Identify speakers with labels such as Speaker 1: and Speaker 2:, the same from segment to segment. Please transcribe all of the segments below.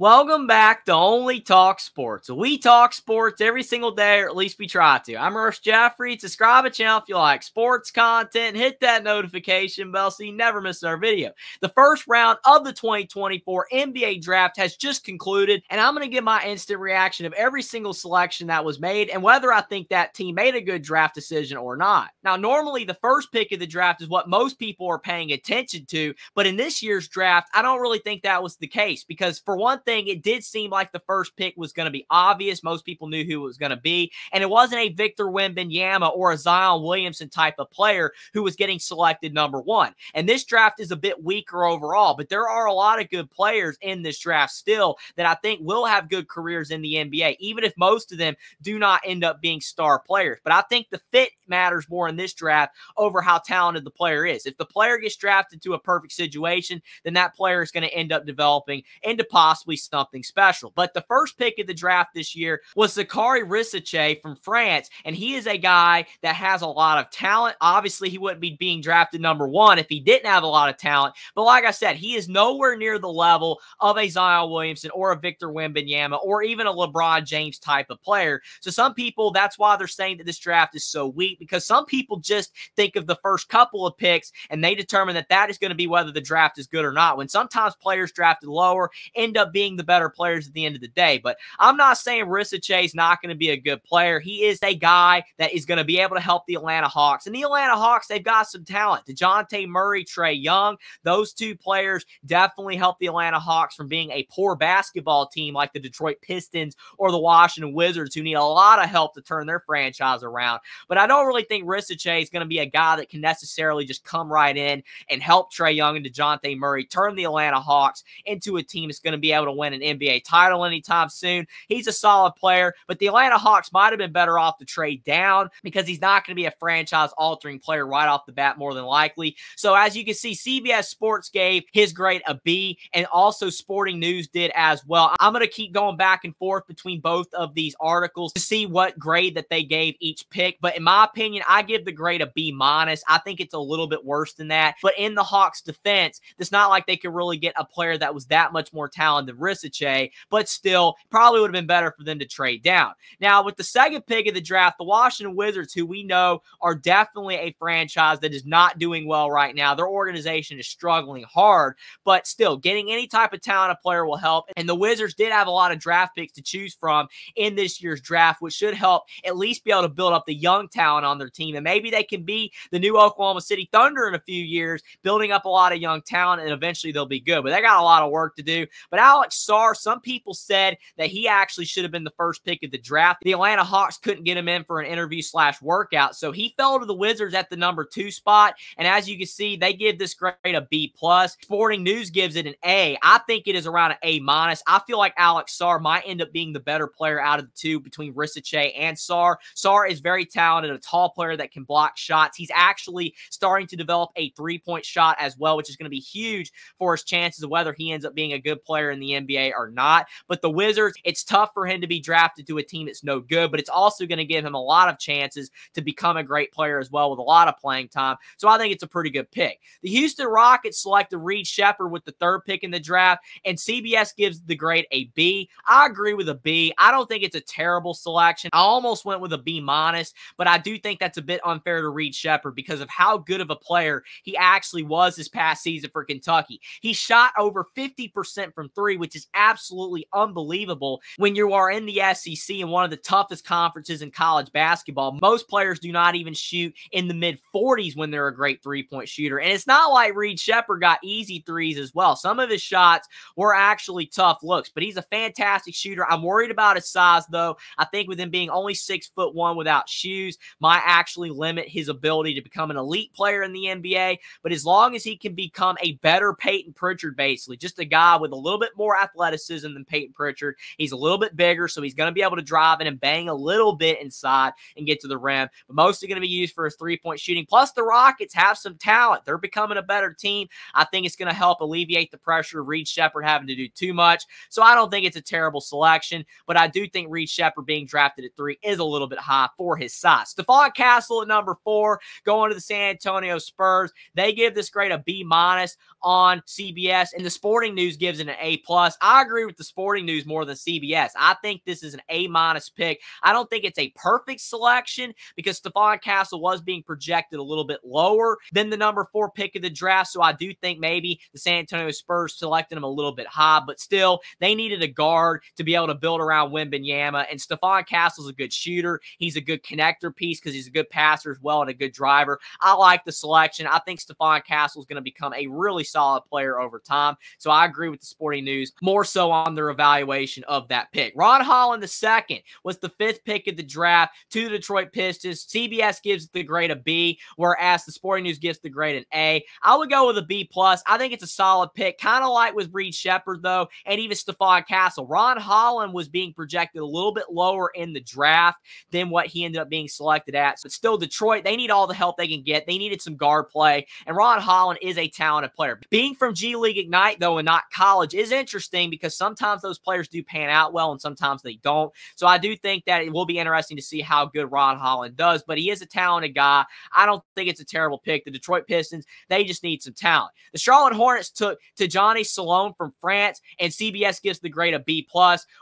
Speaker 1: Welcome back to Only Talk Sports. We talk sports every single day, or at least we try to. I'm Ernest Jeffrey. Subscribe to the channel if you like sports content. Hit that notification bell so you never miss our video. The first round of the 2024 NBA Draft has just concluded, and I'm going to give my instant reaction of every single selection that was made and whether I think that team made a good draft decision or not. Now, normally the first pick of the draft is what most people are paying attention to, but in this year's draft, I don't really think that was the case because, for one thing, it did seem like the first pick was going to be obvious. Most people knew who it was going to be, and it wasn't a Victor Wembanyama or a Zion Williamson type of player who was getting selected number one. And this draft is a bit weaker overall, but there are a lot of good players in this draft still that I think will have good careers in the NBA, even if most of them do not end up being star players. But I think the fit matters more in this draft over how talented the player is. If the player gets drafted to a perfect situation, then that player is going to end up developing into possibly something special. But the first pick of the draft this year was Zaccharie Risacher from France, and he is a guy that has a lot of talent. Obviously, he wouldn't be being drafted number one if he didn't have a lot of talent, but like I said, he is nowhere near the level of a Zion Williamson or a Victor Wembanyama or even a LeBron James type of player. So some people, that's why they're saying that this draft is so weak, because some people just think of the first couple of picks and they determine that that is going to be whether the draft is good or not, when sometimes players drafted lower end up being the better players at the end of the day. But I'm not saying Risacher is not going to be a good player. He is a guy that is going to be able to help the Atlanta Hawks. And the Atlanta Hawks, they've got some talent. DeJounte Murray, Trae Young, those two players definitely help the Atlanta Hawks from being a poor basketball team like the Detroit Pistons or the Washington Wizards, who need a lot of help to turn their franchise around. But I don't really think Risacher is going to be a guy that can necessarily just come right in and help Trae Young and DeJounte Murray turn the Atlanta Hawks into a team that's going to be able to win an NBA title anytime soon. He's a solid player, but the Atlanta Hawks might have been better off to trade down because he's not going to be a franchise-altering player right off the bat, more than likely. So as you can see, CBS Sports gave his grade a B, and also Sporting News did as well. I'm going to keep going back and forth between both of these articles to see what grade that they gave each pick, but in my opinion, I give the grade a B-. I think it's a little bit worse than that, but in the Hawks' defense, it's not like they could really get a player that was that much more talented than Risacher, but still, probably would have been better for them to trade down. Now, with the second pick of the draft, the Washington Wizards, who we know are definitely a franchise that is not doing well right now. Their organization is struggling hard, but still, getting any type of talented player will help. And the Wizards did have a lot of draft picks to choose from in this year's draft, which should help at least be able to build up the young talent on their team. And maybe they can be the new Oklahoma City Thunder in a few years, building up a lot of young talent, and eventually they'll be good. But they got a lot of work to do. But Alex Sarr, some people said that he actually should have been the first pick of the draft. The Atlanta Hawks couldn't get him in for an interview/workout, so he fell to the Wizards at the number 2 spot. And as you can see, they give this grade a B+. Sporting News gives it an A. I think it is around an A-. I feel like Alex Sarr might end up being the better player out of the two between Risacher and Sarr. Sarr is very talented, a tall player that can block shots. He's actually starting to develop a three-point shot as well, which is going to be huge for his chances of whether he ends up being a good player in the NBA or not. But the Wizards, it's tough for him to be drafted to a team that's no good, but it's also going to give him a lot of chances to become a great player as well with a lot of playing time. So I think it's a pretty good pick. The Houston Rockets selected Reed Sheppard with the third pick in the draft, and CBS gives the grade a B. I agree with a B. I don't think it's a terrible selection. I almost went with a B-, but I do think that's a bit unfair to Reed Sheppard because of how good of a player he actually was this past season for Kentucky. He shot over 50% from three, which is absolutely unbelievable when you are in the SEC and one of the toughest conferences in college basketball. Most players do not even shoot in the mid-40s when they're a great three-point shooter. And it's not like Reed Sheppard got easy threes as well. Some of his shots were actually tough looks, but he's a fantastic shooter. I'm worried about his size, though. I think with him being only 6'1" without shoes might actually limit his ability to become an elite player in the NBA. But as long as he can become a better Peyton Pritchard, basically, just a guy with a little bit more athleticism than Peyton Pritchard. He's a little bit bigger, so he's going to be able to drive in and bang a little bit inside and get to the rim, but mostly going to be used for his three-point shooting. Plus, the Rockets have some talent. They're becoming a better team. I think it's going to help alleviate the pressure of Reed Sheppard having to do too much. So I don't think it's a terrible selection, but I do think Reed Sheppard being drafted at 3 is a little bit high for his size. Stephon Stephon Castle at number 4, going to the San Antonio Spurs. They give this grade a B- on CBS, and the Sporting News gives it an A+. I agree with the Sporting News more than CBS. I think this is an A- pick. I don't think it's a perfect selection because Stephon Castle was being projected a little bit lower than the number 4 pick of the draft, so I do think maybe the San Antonio Spurs selected him a little bit high, but still, they needed a guard to be able to build around Wembanyama, and Stephon Castle's a good shooter. He's a good connector piece because he's a good passer as well and a good driver. I like the selection. I think Stephon Castle is going to become a really solid player over time, so I agree with the Sporting News more so on their evaluation of that pick. Ron Holland II was the 5th pick of the draft to the Detroit Pistons. CBS gives the grade a B, whereas the Sporting News gives the grade an A. I would go with a B+. I think it's a solid pick, kind of like with Reed Sheppard, though, and even Stephon Castle. Ron Holland was being projected a little bit lower in the draft than what he ended up being selected at. But still, Detroit, they need all the help they can get. They needed some guard play, and Ron Holland is a talented player. Being from G League Ignite, though, and not college is interesting because sometimes those players do pan out well and sometimes they don't. So I do think that it will be interesting to see how good Ron Holland does, but he is a talented guy. I don't think it's a terrible pick. The Detroit Pistons, they just need some talent. The Charlotte Hornets took Tijdane Salaun from France, and CBS gives the grade a B+,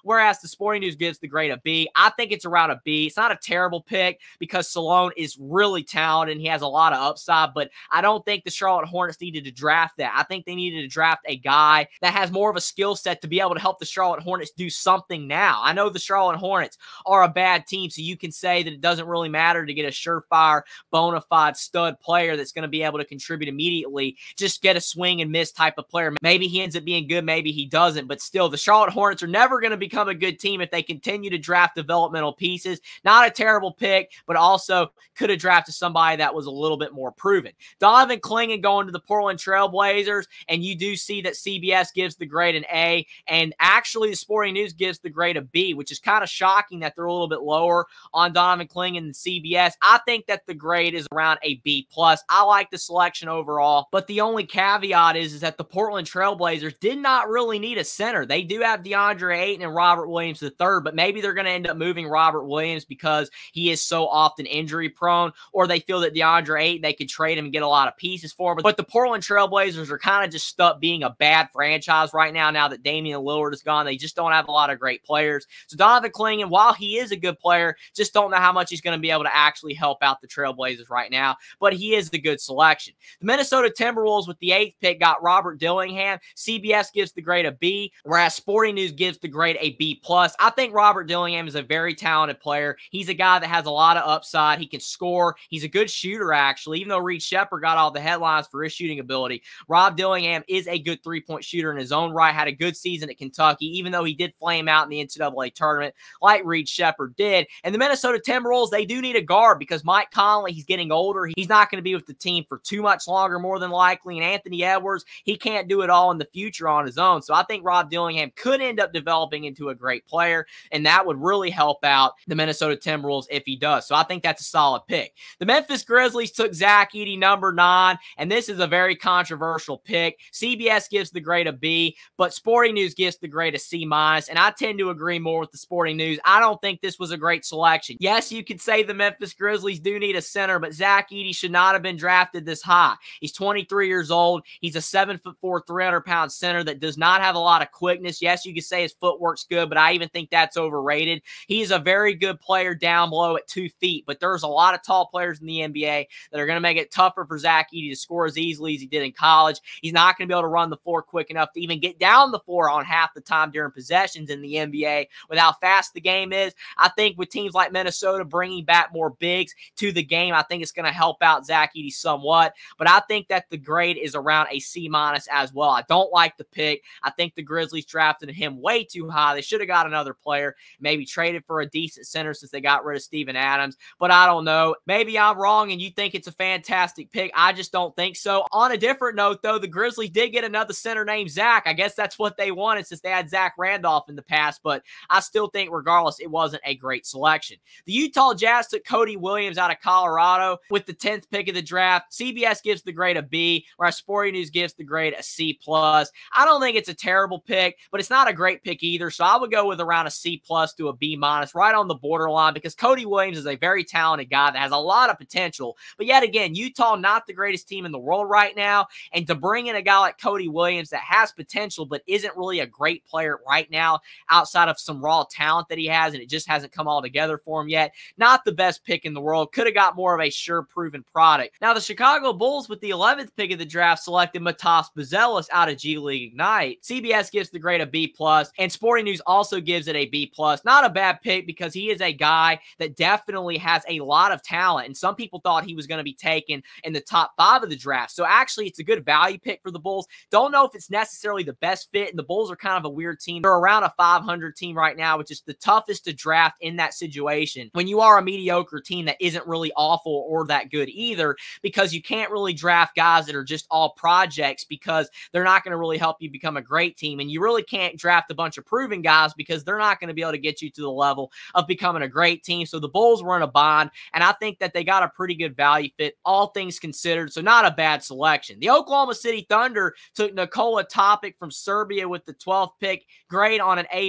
Speaker 1: whereas the Sporting News gives the grade a B. I think it's around a B. It's not a terrible pick because Salaun is really talented and he has a lot of upside, but I don't think the Charlotte Hornets needed to draft that. I think they needed to draft a guy that has more of a skill set to be able to help the Charlotte Hornets do something now. I know the Charlotte Hornets are a bad team, so you can say that it doesn't really matter to get a surefire, bona fide stud player that's going to be able to contribute immediately. Just get a swing and miss type of player. Maybe he ends up being good, maybe he doesn't, but still, the Charlotte Hornets are never going to become a good team if they continue to draft developmental pieces. Not a terrible pick, but also could have drafted somebody that was a little bit more proven. Donovan Clingan going to the Portland Trail Blazers, and you do see that CBS gives the grade an A, and actually the Sporting News gives the grade a B, which is kind of shocking that they're a little bit lower on Donovan Clingan than CBS. I think that the grade is around a B+. I like the selection overall, but the only caveat is that the Portland Trail Blazers did not really need a center. They do have DeAndre Ayton and Robert Williams III, but maybe they're going to end up moving Robert Williams because he is so often injury prone, or they feel that DeAndre Ayton, they could trade him and get a lot of pieces for him. But the Portland Trail Blazers are kind of just stuck being a bad franchise right now that Damian Lillard is gone. They just don't have a lot of great players. So Donovan Clingan, while he is a good player, just don't know how much he's going to be able to actually help out the Trail Blazers right now, but he is the good selection. The Minnesota Timberwolves with the 8th pick got Robert Dillingham. CBS gives the grade a B, whereas Sporting News gives the grade a B+. I think Robert Dillingham is a very talented player. He's a guy that has a lot of upside. He can score. He's a good shooter, actually. Even though Reed Sheppard got all the headlines for his shooting ability, Rob Dillingham is a good three-point shooter in his own right. Had a good season at Kentucky, even though he did flame out in the NCAA tournament like Reed Sheppard did. And the Minnesota Timberwolves, they do need a guard because Mike Conley, he's getting older. He's not going to be with the team for too much longer, more than likely. And Anthony Edwards, he can't do it all in the future on his own. So I think Rob Dillingham could end up developing into a great player, and that would really help out the Minnesota Timberwolves if he does. So I think that's a solid pick. The Memphis Grizzlies took Zach Edey, number 9, and this is a very controversial pick. CBS gives the grade a B, but Sporting News gives the grade a C-, and I tend to agree more with the Sporting News. I don't think this was a great selection. Yes, you could say the Memphis Grizzlies do need a center, but Zach Edey should not have been drafted this high. He's 23 years old. He's a 7'4", 300-pound center that does not have a lot of quickness. Yes, you could say his footwork's good, but I even think that's overrated. He is a very good player down below at 2 feet, but there's a lot of tall players in the NBA that are going to make it tougher for Zach Edey to score as easily as he did in college. He's not going to be able to run the floor quick enough to even get down the floor on half the time during possessions in the NBA with how fast the game is. I think with teams like Minnesota bringing back more bigs to the game, I think it's going to help out Zach Edey somewhat, but I think that the grade is around a C- as well. I don't like the pick. I think the Grizzlies drafted him way too high. They should have got another player, maybe traded for a decent center since they got rid of Steven Adams, but I don't know. Maybe I'm wrong and you think it's a fantastic pick. I just don't think so. On a different note, though, the Grizzlies did get another center named Zach. I guess that's what they wanted since they had Zach Randolph in the past, but I still think regardless, it wasn't a great selection. The Utah Jazz took Cody Williams out of Colorado with the 10th pick of the draft. CBS gives the grade a B, whereas Sporting News gives the grade a C+. I don't think it's a terrible pick, but it's not a great pick either, so I would go with around a C+ to a B- right on the borderline because Cody Williams is a very talented guy that has a lot of potential. But yet again, Utah, not the greatest team in the world right now. And to bring in a guy like Cody Williams that has potential but isn't really a great player right now outside of some raw talent that he has, and it just hasn't come all together for him yet, not the best pick in the world. Could have got more of a sure proven product. Now, the Chicago Bulls with the 11th pick of the draft selected Matas Buzelis out of G League Ignite. CBS gives the grade a B+, and Sporting News also gives it a B+. Not a bad pick because he is a guy that definitely has a lot of talent, and some people thought he was going to be taken in the top 5 of the draft. So actually, it's a good value pick for the Bulls. Don't know if it's necessarily the best fit, and the Bulls are kind of a weird team. They're around a 500 team right now, which is the toughest to draft in that situation when you are a mediocre team that isn't really awful or that good either, because you can't really draft guys that are just all projects because they're not going to really help you become a great team, and you really can't draft a bunch of proven guys because they're not going to be able to get you to the level of becoming a great team. So the Bulls were in a bind, and I think that they got a pretty good value fit, all things considered, so not a bad selection. The Oklahoma City Thunder took Nikola Topic from Serbia with the 12th pick, grade on an A-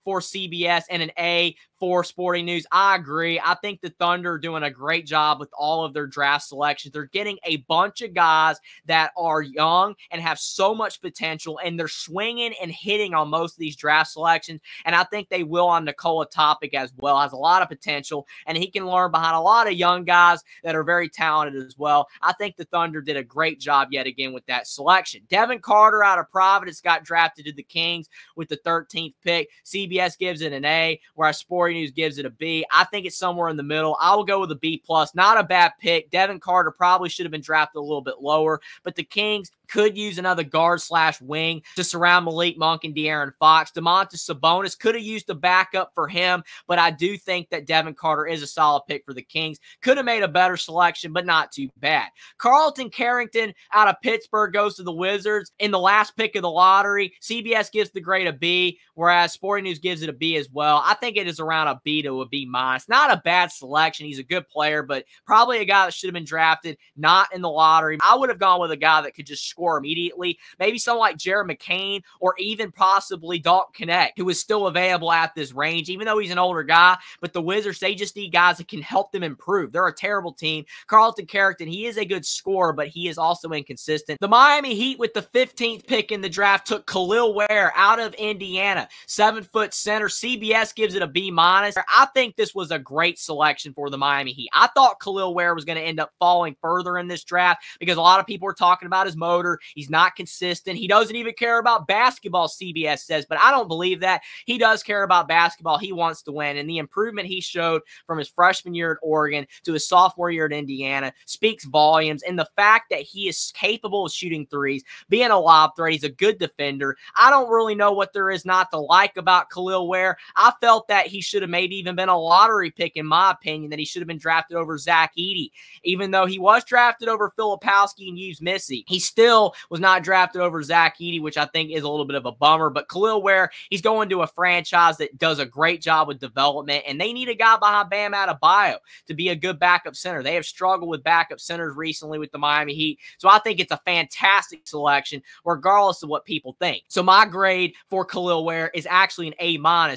Speaker 1: for CBS and an A for Sporting News. I agree. I think the Thunder are doing a great job with all of their draft selections. They're getting a bunch of guys that are young and have so much potential, and they're swinging and hitting on most of these draft selections, and I think they will on Nikola Topic as well. Has a lot of potential, and he can learn behind a lot of young guys that are very talented as well. I think the Thunder did a great job yet again with that selection. Devin Carter out of Providence got drafted to the Kings with the 13th pick. CBS gives it an A, whereas Sporting News gives it a B. I think it's somewhere in the middle. I will go with a B+. Not a bad pick. Devin Carter probably should have been drafted a little bit lower, but the Kings could use another guard/wing to surround Malik Monk and De'Aaron Fox. Domantas Sabonis could have used a backup for him, but I do think that Devin Carter is a solid pick for the Kings. Could have made a better selection, but not too bad. Carlton Carrington out of Pittsburgh goes to the Wizards in the last pick of the lottery. CBS gives the grade a B, whereas Sporting News gives it a B as well. I think it is around a B to a B-. Not a bad selection. He's a good player, but probably a guy that should have been drafted not in the lottery. I would have gone with a guy that could just score immediately. Maybe someone like Jared McCain or even possibly Dalton Knecht, who is still available at this range, even though he's an older guy. But the Wizards, they just need guys that can help them improve. They're a terrible team. Carlton Carrington, he is a good scorer, but he is also inconsistent. The Miami Heat with the 15th pick in the draft took Kel'el Ware out of Indiana. 7-foot center. CBS gives it a B-. I think this was a great selection for the Miami Heat. I thought Kel'el Ware was going to end up falling further in this draft because a lot of people were talking about his motor. He's not consistent. He doesn't even care about basketball, CBS says, but I don't believe that. He does care about basketball. He wants to win, and the improvement he showed from his freshman year at Oregon to his sophomore year at Indiana speaks volumes, and the fact that he is capable of shooting threes, being a lob threat, he's a good defender. I don't really know what there is not to like about Kel'el Ware. I felt that he should have maybe even been a lottery pick, in my opinion, that he should have been drafted over Zach Edey. Even though he was drafted over Filipowski and Yves Missi, he still was not drafted over Zach Edey, which I think is a little bit of a bummer. But Kel'el Ware, he's going to a franchise that does a great job with development, and they need a guy behind Bam Adebayo to be a good backup center. They have struggled with backup centers recently with the Miami Heat, so I think it's a fantastic selection regardless of what people think. So my grade for Kel'el Ware is actually an A-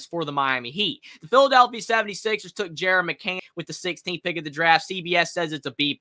Speaker 1: for the Miami Heat. The Philadelphia 76ers took Jared McCain with the 16th pick of the draft. CBS says it's a B+,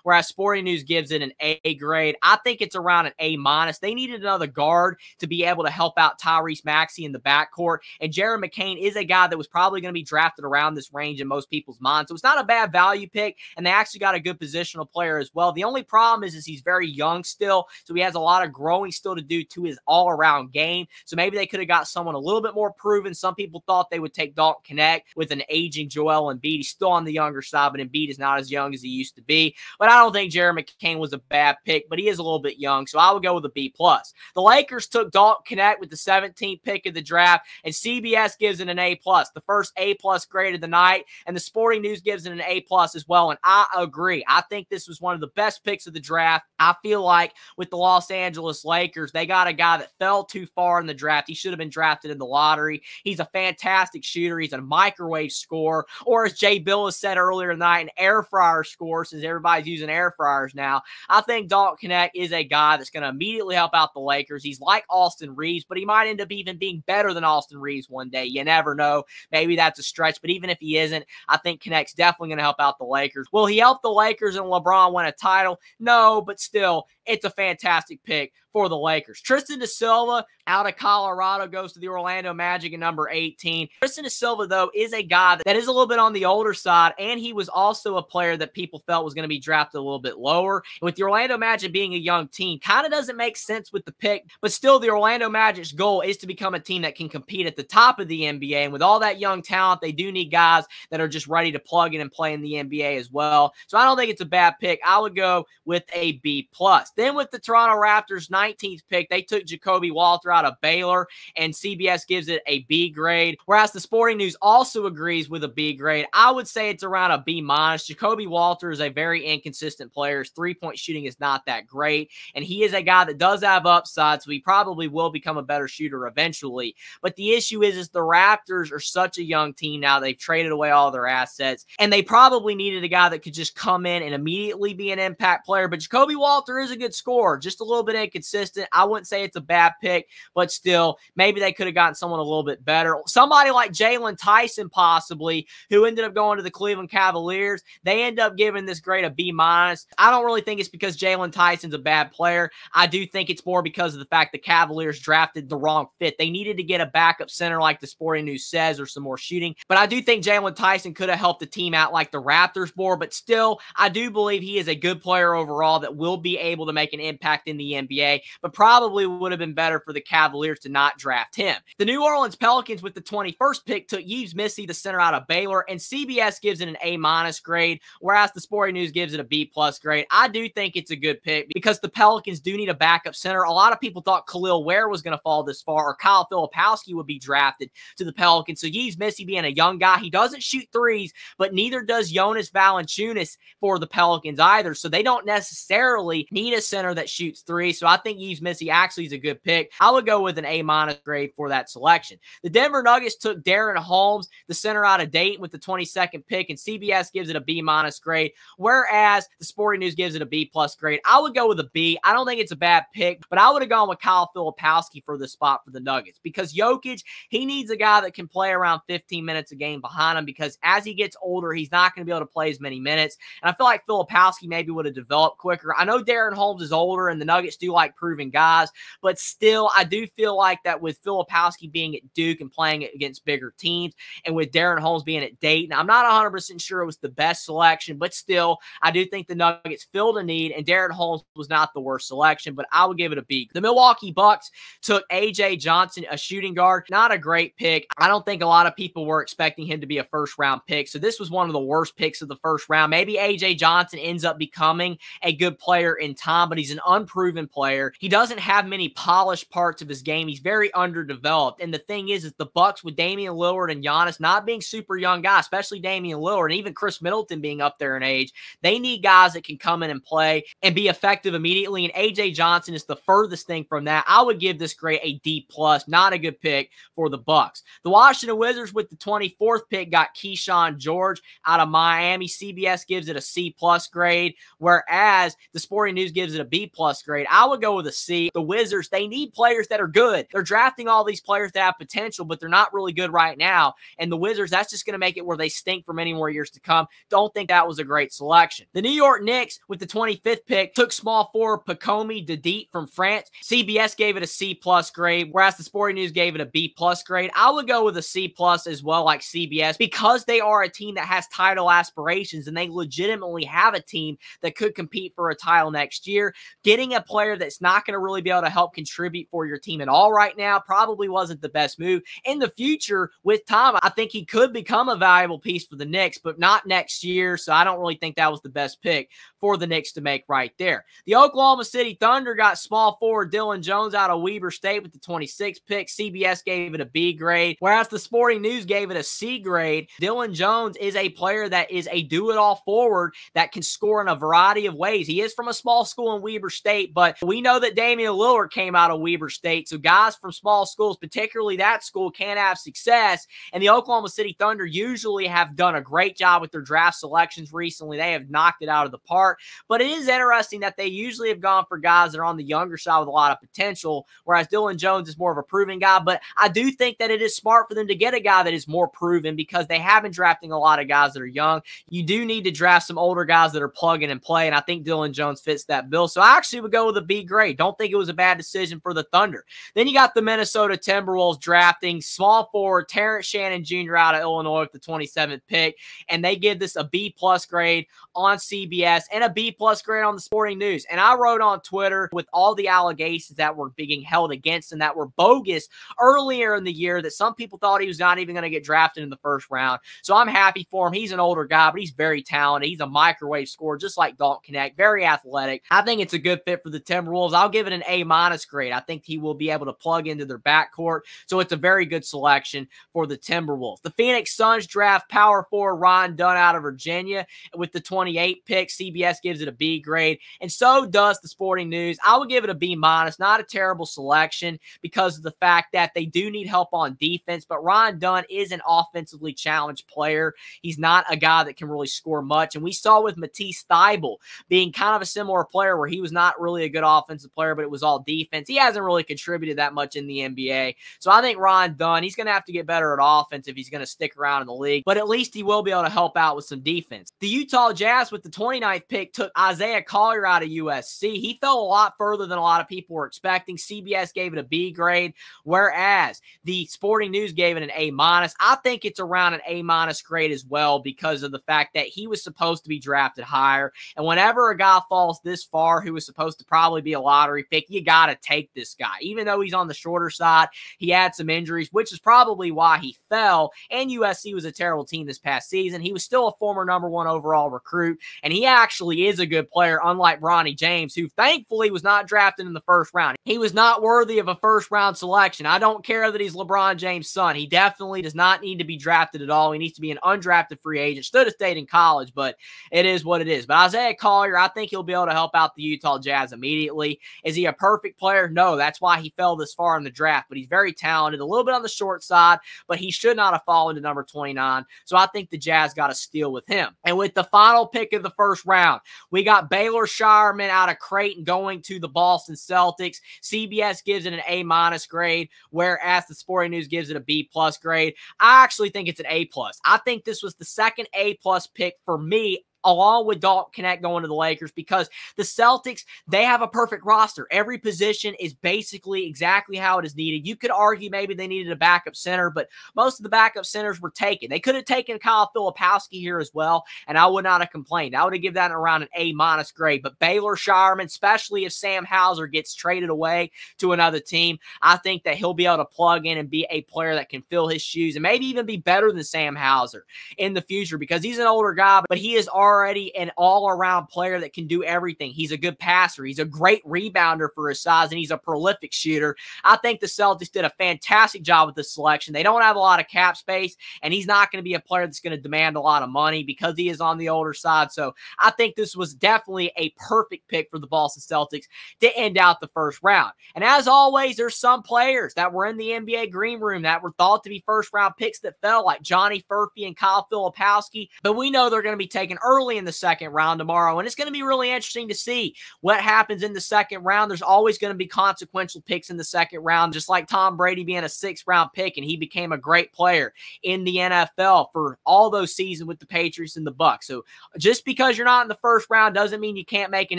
Speaker 1: whereas Sporting News gives it an A grade. I think it's around an A-. They needed another guard to be able to help out Tyrese Maxey in the backcourt, and Jared McCain is a guy that was probably going to be drafted around this range in most people's minds. So it's not a bad value pick, and they actually got a good positional player as well. The only problem is he's very young still, so he has a lot of growing still to do to his all-around game. So maybe they could have got someone a little bit more proven. Some people thought they would take Dalton Knecht with an aging Joel Embiid. He's still on the younger side, but Embiid is not as young as he used to be. But I don't think Jared McCain was a bad pick, but he is a little bit young, so I would go with a B+. The Lakers took Dalton Knecht with the 17th pick of the draft, and CBS gives it an A+, the first A+ grade of the night, and the Sporting News gives it an A+ as well, and I agree. I think this was one of the best picks of the draft. I feel like with the Los Angeles Lakers, they got a guy that fell too far in the draft. He should have been drafted in the lottery. He's a fantastic shooter. He's a microwave scorer, or as Jay Billis said earlier tonight, an air fryer scorer, since everybody's using air fryers now. I think Dalton Knecht is a guy that's going to immediately help out the Lakers. He's like Austin Reeves, but he might end up even being better than Austin Reeves one day. You never know. Maybe that's a stretch, but even if he isn't, I think Knecht's definitely going to help out the Lakers. Will he help the Lakers and LeBron win a title? No, but still, it's a fantastic pick for the Lakers. Tristan da Silva out of Colorado goes to the Orlando Magic at number 18. Tristan da Silva, though, is a guy that is a little bit on the older side, and he was also a player that people felt was going to be drafted a little bit lower. And with the Orlando Magic being a young team, kind of doesn't make sense with the pick, but still the Orlando Magic's goal is to become a team that can compete at the top of the NBA. And with all that young talent, they do need guys that are just ready to plug in and play in the NBA as well. So I don't think it's a bad pick. I would go with a B+. Then with the Toronto Raptors 19th pick, they took Jacoby Walter out of Baylor, and CBS gives it a B grade, whereas the Sporting News also agrees with a B grade. I would say it's around a B-. Jacoby Walter is a very inconsistent player. His three-point shooting is not that great, and he is a guy that does have upside, so he probably will become a better shooter eventually. But the issue is the Raptors are such a young team now. They've traded away all their assets, and they probably needed a guy that could just come in and immediately be an impact player. But Jacoby Walter is a good scorer, just a little bit inconsistent. I wouldn't say it's a bad pick, but still, maybe they could have gotten someone a little bit better. Somebody like Jaylon Tyson, possibly, who ended up going to the Cleveland Cavaliers. They end up giving this grade a B-. I don't really think it's because Jaylon Tyson's a bad player. I do think it's more because of the fact the Cavaliers drafted the wrong fit. They needed to get a backup center like the Sporting News says, or some more shooting. But I do think Jaylon Tyson could have helped the team out like the Raptors more. But still, I do believe he is a good player overall that will be able to make an impact in the NBA, but probably would have been better for the Cavaliers to not draft him. The New Orleans Pelicans with the 21st pick took Yves Missi, the center out of Baylor, and CBS gives it an A- grade, whereas the Sporting News gives it a B+ grade. I do think it's a good pick because the Pelicans do need a backup center. A lot of people thought Kel'el Ware was going to fall this far, or Kyle Filipowski would be drafted to the Pelicans. So Yves Missi being a young guy, he doesn't shoot threes, but neither does Jonas Valanciunas for the Pelicans either. So they don't necessarily need a center that shoots threes. So I think Yves Missi actually is a good pick. I would go with an A- grade for that selection. The Denver Nuggets took DaRon Holmes, the center out of Dayton, with the 22nd pick, and CBS gives it a B- grade, whereas the Sporting News gives it a B+ grade. I would go with a B. I don't think it's a bad pick, but I would have gone with Kyle Filipowski for the spot for the Nuggets, because Jokic, he needs a guy that can play around 15 minutes a game behind him, because as he gets older, he's not going to be able to play as many minutes, and I feel like Filipowski maybe would have developed quicker. I know DaRon Holmes is older, and the Nuggets do like proven guys, but still, I do feel like that with Filipowski being at Duke and playing against bigger teams, and with DaRon Holmes being at Dayton, I'm not 100% sure it was the best selection, but still, I do think the Nuggets filled a need, and DaRon Holmes was not the worst selection, but I would give it a B. The Milwaukee Bucks took A.J. Johnson, a shooting guard. Not a great pick. I don't think a lot of people were expecting him to be a first-round pick, so this was one of the worst picks of the first round. Maybe A.J. Johnson ends up becoming a good player in time, but he's an unproven player. He doesn't have many polished parts of his game. He's very underdeveloped, and the thing is the Bucks with Damian Lillard and Giannis not being super young guys, especially Damian Lillard, and even Chris Middleton being up there in age, they need guys that can come in and play and be effective immediately, and A.J. Johnson is the furthest thing from that. I would give this grade a D+, not a good pick for the Bucks. The Washington Wizards with the 24th pick got Kyshawn George out of Miami. CBS gives it a C+ grade, whereas the Sporting News gives it a B+ grade. I would go with a C. The Wizards, they need players that are good. They're drafting all these players that have potential, but they're not really good right now, and the Wizards, that's just going to make it where they stink for many more years to come. Don't think that was a great selection. The New York Knicks with the 25th pick took small forward Pacome Dadiet from France. CBS gave it a C+ grade, whereas the Sporting News gave it a B+ grade. I would go with a C+ as well, like CBS, because they are a team that has title aspirations, and they legitimately have a team that could compete for a title next year. Getting a player that's not going to really be able to help contribute for your team at all right now probably wasn't the best move. In the future, with time, I think he could become a valuable piece for the Knicks, but not next year, so I don't really think that was the best pick for the Knicks to make right there. The Oklahoma City Thunder got small forward Dillon Jones out of Weber State with the 26th pick. CBS gave it a B grade, whereas the Sporting News gave it a C grade. Dillon Jones is a player that is a do-it-all forward that can score in a variety of ways. He is from a small school in Weber State, but we know that Damian Lillard came out of Weber State. State. So guys from small schools, particularly that school, can have success. And the Oklahoma City Thunder usually have done a great job with their draft selections recently. They have knocked it out of the park. But it is interesting that they usually have gone for guys that are on the younger side with a lot of potential, whereas Dillon Jones is more of a proven guy. But I do think that it is smart for them to get a guy that is more proven because they have been drafting a lot of guys that are young. You do need to draft some older guys that are plug and play, and I think Dillon Jones fits that bill. So I actually would go with a B grade. Don't think it was a bad decision for the Thunder. Then you got the Minnesota Timberwolves drafting small forward Terrence Shannon Jr. out of Illinois with the 27th pick, and they give this a B+ grade on CBS and a B+ grade on the Sporting News. And I wrote on Twitter, with all the allegations that were being held against and that were bogus earlier in the year, that some people thought he was not even going to get drafted in the first round. So I'm happy for him. He's an older guy, but he's very talented. He's a microwave scorer, just like Dalton Knecht, very athletic. I think it's a good fit for the Timberwolves. I'll give it an A- grade. I think he will be able to plug into their backcourt. So it's a very good selection for the Timberwolves. The Phoenix Suns draft power forward Ron Dunn out of Virginia with the 28th pick. CBS gives it a B grade, and so does the Sporting News. I would give it a B-. Not a terrible selection because of the fact that they do need help on defense, but Ron Dunn is an offensively challenged player. He's not a guy that can really score much, and we saw with Matisse Thybulle being kind of a similar player where he was not really a good offensive player, but it was all defense. He hasn't really contributed that much in the NBA. So I think Ron Dunn, he's going to have to get better at offense if he's going to stick around in the league, but at least he will be able to help out with some defense. The Utah Jazz with the 29th pick took Isaiah Collier out of USC. He fell a lot further than a lot of people were expecting. CBS gave it a B grade, whereas the Sporting News gave it an A-. I think it's around an A- grade as well because of the fact that he was supposed to be drafted higher. And whenever a guy falls this far who was supposed to probably be a lottery pick, you got to take this guy. Even though he's on the shorter side, he had some injuries, which is probably why he fell. And USC was a terrible team this past season. He was still a former #1 overall recruit, and he actually is a good player, unlike Bronny James, who thankfully was not drafted in the first round. He was not worthy of a first-round selection. I don't care that he's LeBron James' son. He definitely does not need to be drafted at all. He needs to be an undrafted free agent. Should have stayed in college, but it is what it is. But Isaiah Collier, I think he'll be able to help out the Utah Jazz immediately. Is he a perfect player? No, that's why he fell this far in the draft, but he's very talented, a little bit on the short side, but he should not have fallen to number 29. So I think the Jazz got a steal with him. And with the final pick of the first round, we got Baylor Scheierman out of Creighton going to the Boston Celtics. CBS gives it an A- grade, whereas the Sporting News gives it a B+ grade. I actually think it's an A+. I think this was the second A+ pick for me, along with Dalton Knecht going to the Lakers, because the Celtics, they have a perfect roster. Every position is basically exactly how it is needed. You could argue maybe they needed a backup center, but most of the backup centers were taken. They could have taken Kyle Filipowski here as well, and I would not have complained. I would have given that around an A- grade. But Baylor Scheierman, especially if Sam Hauser gets traded away to another team, I think that he'll be able to plug in and be a player that can fill his shoes and maybe even be better than Sam Hauser in the future, because he's an older guy, but he is already an all-around player that can do everything. He's a good passer. He's a great rebounder for his size, and he's a prolific shooter. I think the Celtics did a fantastic job with this selection. They don't have a lot of cap space, and he's not going to be a player that's going to demand a lot of money because he is on the older side. So I think this was definitely a perfect pick for the Boston Celtics to end out the first round. And as always, there's some players that were in the NBA green room that were thought to be first-round picks that fell, like Johnny Furphy and Kyle Filipowski, but we know they're going to be taken early in the second round tomorrow, and it's going to be really interesting to see what happens in the second round. There's always going to be consequential picks in the second round, just like Tom Brady being a 6th-round pick, and he became a great player in the NFL for all those seasons with the Patriots and the Bucs. So just because you're not in the first round doesn't mean you can't make an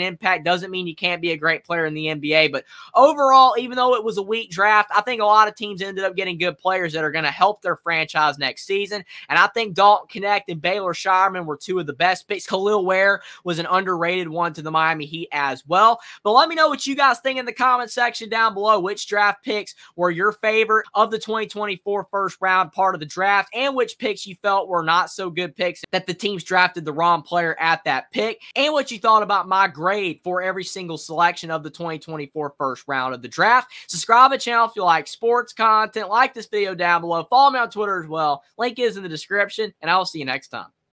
Speaker 1: impact, doesn't mean you can't be a great player in the NBA. But overall, even though it was a weak draft, I think a lot of teams ended up getting good players that are going to help their franchise next season, and I think Dalton Knecht and Baylor Scheierman were two of the best picks. Kel'el Ware was an underrated one to the Miami Heat as well. But let me know what you guys think in the comment section down below. Which draft picks were your favorite of the 2024 first round part of the draft, and which picks you felt were not so good picks that the teams drafted the wrong player at that pick, and what you thought about my grade for every single selection of the 2024 first round of the draft. Subscribe to the channel if you like sports content. Like this video down below. Follow me on Twitter as well. Link is in the description, and I will see you next time.